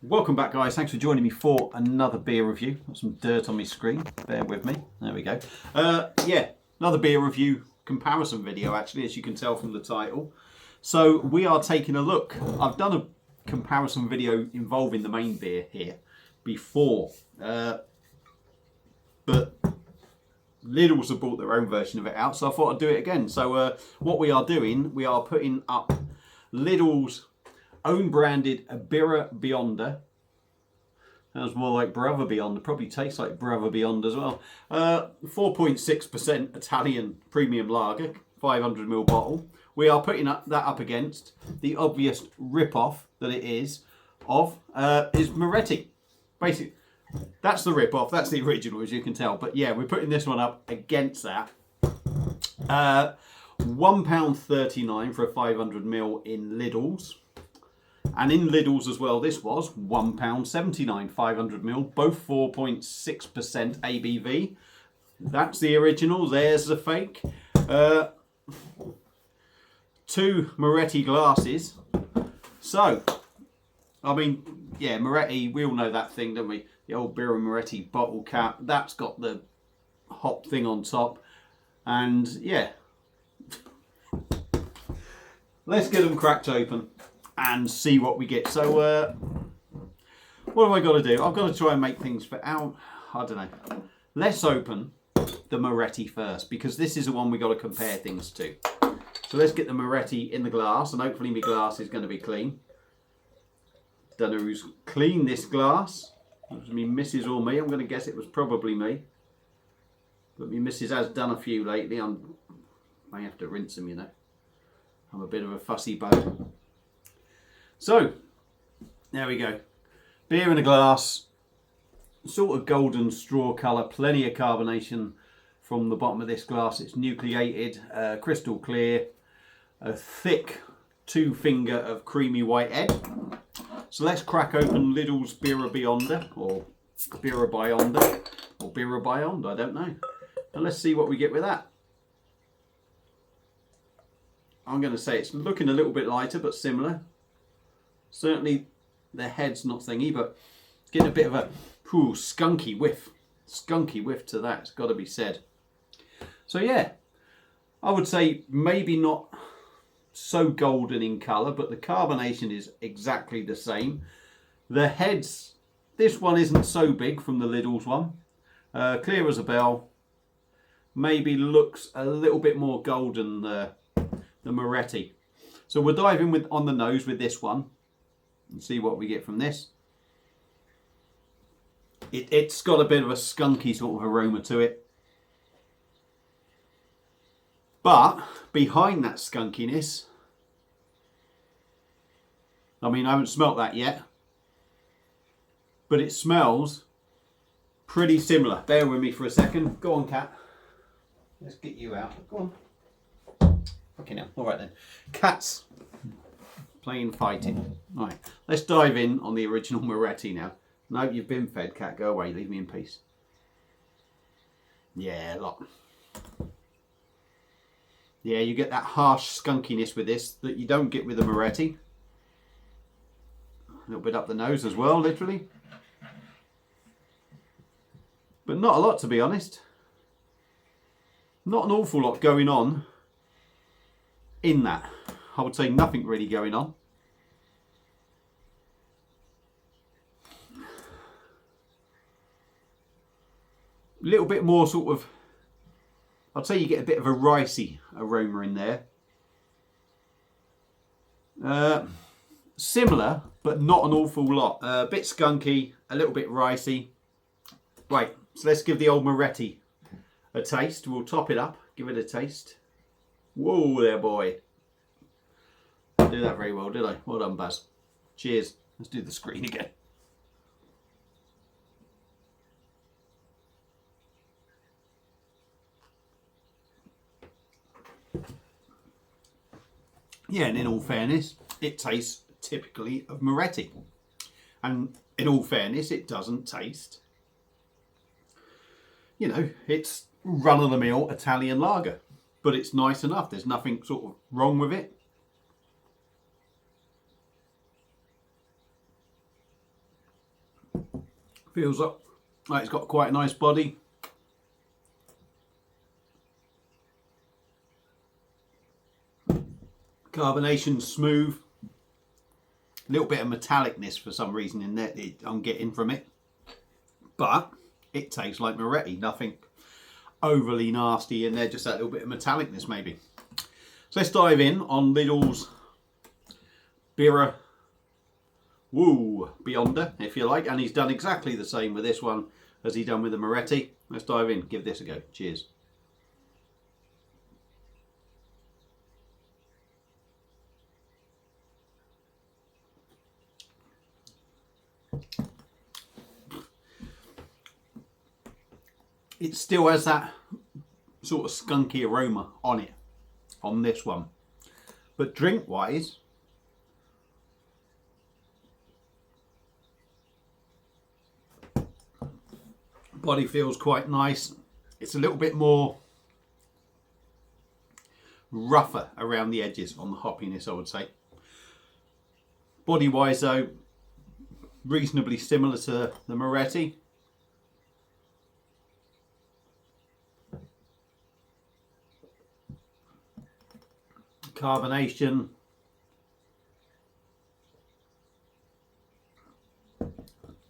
Welcome back, guys. Thanks for joining me for another beer review. Got some dirt on my screen. Bear with me. There we go. Yeah, another beer review comparison video, actually, as you can tell from the title. So we are taking a look. I've done a comparison video involving the main beer here before, but Lidl's have brought their own version of it out, so I thought I'd do it again. So what we are doing, we are putting up Lidl's own branded Birra bionda. Sounds more like Brother Beyond. It probably tastes like Brother Beyond as well. 4.6% Italian premium lager, 500ml bottle. We are putting that up against the obvious rip-off that it is of is Moretti. Basically, that's the rip-off. That's the original, as you can tell. But yeah, we're putting this one up against that. £1.39 for a 500ml in Lidl's. And in Lidl's as well, this was £1.79, 500ml, both 4.6% ABV. That's the original, there's the fake. 2 Moretti glasses. So, I mean, yeah, Moretti, we all know that thing, don't we? The old Birra Moretti bottle cap, that's got the hop thing on top. And yeah, let's get them cracked open and see what we get. So what have I got to do? I've got to try and make things for I don't know. Let's open the Moretti first, because this is the one we got to compare things to. So let's get the Moretti in the glass, and hopefully my glass is going to be clean. Don't know who's cleaned this glass. It was me missus or me. I'm going to guess it was probably me. But my missus has done a few lately. I may have to rinse them, you know. I'm a bit of a fussy bone. So, there we go. Beer in a glass, sort of golden straw colour, plenty of carbonation from the bottom of this glass. It's nucleated, crystal clear, a thick 2-finger of creamy white head. So let's crack open Lidl's Birra bionda, or Birra bionda, or Birra bionda, I don't know. And let's see what we get with that. I'm going to say it's looking a little bit lighter, but similar. Certainly the head's not thingy, but it's getting a bit of a skunky whiff. Skunky whiff to that, it's got to be said. So yeah, I would say maybe not so golden in colour, but the carbonation is exactly the same. The heads, this one isn't so big from the Lidl's one. Clear as a bell. Maybe looks a little bit more golden the Moretti. So we're diving on the nose with this one and see what we get from this. It's got a bit of a skunky sort of aroma to it. But behind that skunkiness, I mean, I haven't smelt that yet, but it smells pretty similar. Bear with me for a second. Go on, cat. Let's get you out. Go on. Okay, now. All right then. Cats playing fighting. All right. Let's dive in on the original Moretti now. No, you've been fed, cat. Go away. Leave me in peace. Yeah, a lot. Yeah, you get that harsh skunkiness with this that you don't get with the Moretti. A little bit up the nose as well, literally. But not a lot, to be honest. Not an awful lot going on in that. I would say nothing really going on. A little bit more sort of, I'd say you get a bit of a ricey aroma in there. Similar, but not an awful lot. A bit skunky, a little bit ricey. Right, so let's give the old Moretti a taste. We'll top it up, give it a taste. Whoa there, boy. Didn't do that very well, did I? Well done, Baz. Cheers. Let's do the screen again. Yeah, and in all fairness, it tastes typically of Moretti. And in all fairness, it doesn't taste, you know, it's run-of-the-mill Italian lager. But it's nice enough. There's nothing sort of wrong with it. Feels like it's got quite a nice body. Carbonation smooth. A little bit of metallicness for some reason in there I'm getting from it. But it tastes like moretti. Nothing overly nasty in there, just that little bit of metallicness maybe. So let's dive in on Lidl's Birra bionda, if you like. And he's done exactly the same with this one as he done with the moretti. Let's dive in, give this a go. Cheers. It still has that sort of skunky aroma on it, on this one. But drink wise, body feels quite nice. It's a little bit more rougher around the edges on the hoppiness, I would say. Body wise though, reasonably similar to the moretti. Carbonation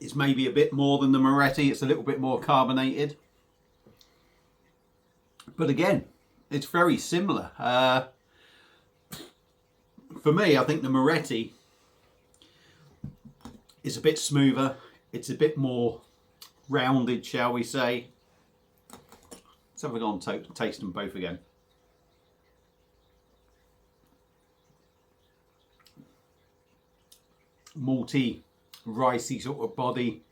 is maybe a bit more than the moretti. It's a little bit more carbonated, but again, it's very similar. For me, I think the moretti is a bit smoother. It's a bit more rounded, shall we say. Let's have a go and taste them both again. Malty, ricey sort of body,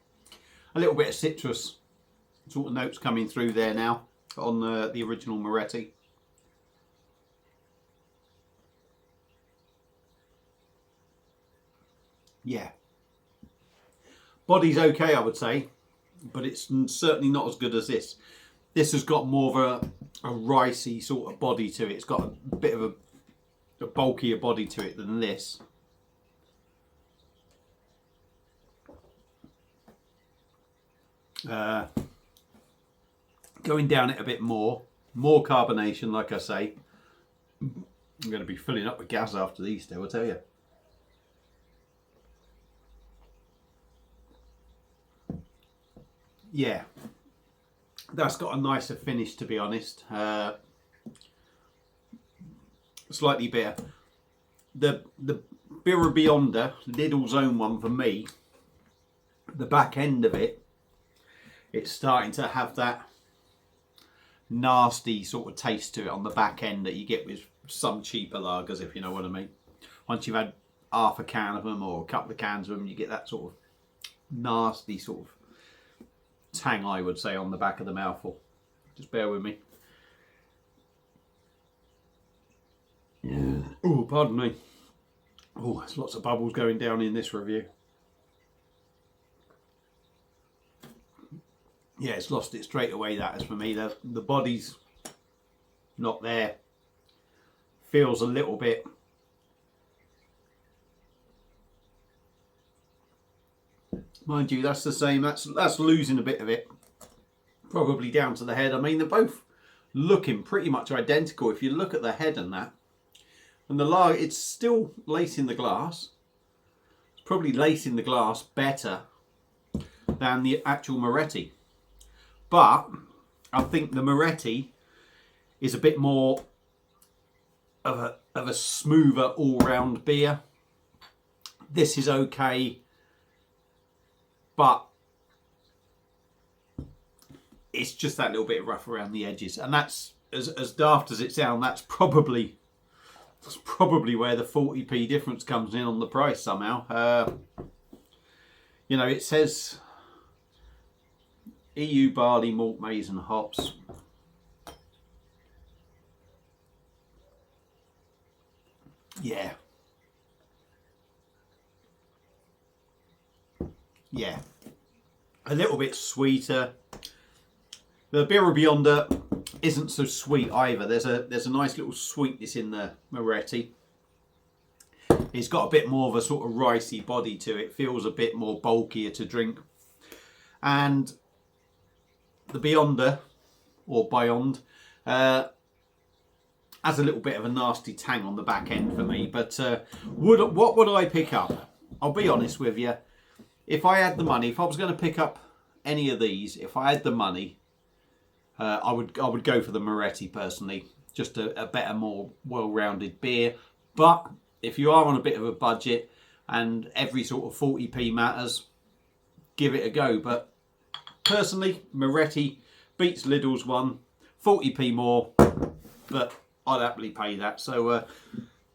a little bit of citrus sort of notes coming through there now on the original moretti. Yeah, body's okay, I would say, but it's certainly not as good as this. This has got more of a ricey sort of body to it. It's got a bit of a bulkier body to it than this. Going down it a bit more carbonation, like I say. I'm going to be filling up with gas after these two, I'll tell you. Yeah, that's got a nicer finish, to be honest. Slightly bitter. The Birra bionda, Lidl's own one for me, the back end of it, it's starting to have that nasty sort of taste to it on the back end that you get with some cheaper lagers, if you know what I mean. Once you've had half a can of them or a couple of cans of them, you get that sort of nasty sort of tang, I would say, on the back of the mouthful. Just bear with me. Oh, pardon me. Oh, there's lots of bubbles going down in this review. Yeah, it's lost it straight away, that is, for me. The body's not there. Feels a little bit mind you, that's the same, that's losing a bit of it, probably down to the head. I mean, they're both looking pretty much identical if you look at the head and that. And the lager, it's still lacing the glass. It's probably lacing the glass better than the actual moretti. But I think the moretti is a bit more of a smoother all-round beer. This is okay, but it's just that little bit rough around the edges. And that's, as daft as it sounds, that's probably where the 40p difference comes in on the price somehow. You know, it says EU barley, malt, maize and hops. Yeah. Yeah. A little bit sweeter. The Birra bionda isn't so sweet either. There's a nice little sweetness in the moretti. It's got a bit more of a sort of ricey body to it. Feels a bit more bulkier to drink. And the bionda, or beyond, has a little bit of a nasty tang on the back end for me. But what would I pick up? I'll be honest with you. If I had the money, if I was going to pick up any of these, if I had the money, I would go for the Moretti personally. Just a better, more well-rounded beer. But if you are on a bit of a budget and every sort of 40p matters, give it a go. But personally, Moretti beats Lidl's one, 40p more, but I'd happily pay that. So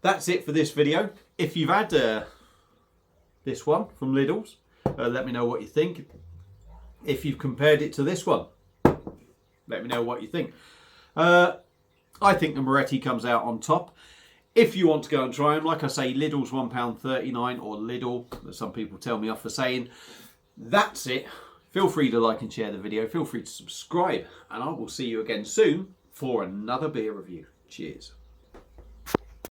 that's it for this video. If you've had this one from Lidl's, let me know what you think. If you've compared it to this one, let me know what you think. I think the Moretti comes out on top. If you want to go and try them, like I say, Lidl's £1.39, or Lidl, as some people tell me off for saying. That's it. Feel free to like and share the video. Feel free to subscribe, and I will see you again soon for another beer review. Cheers.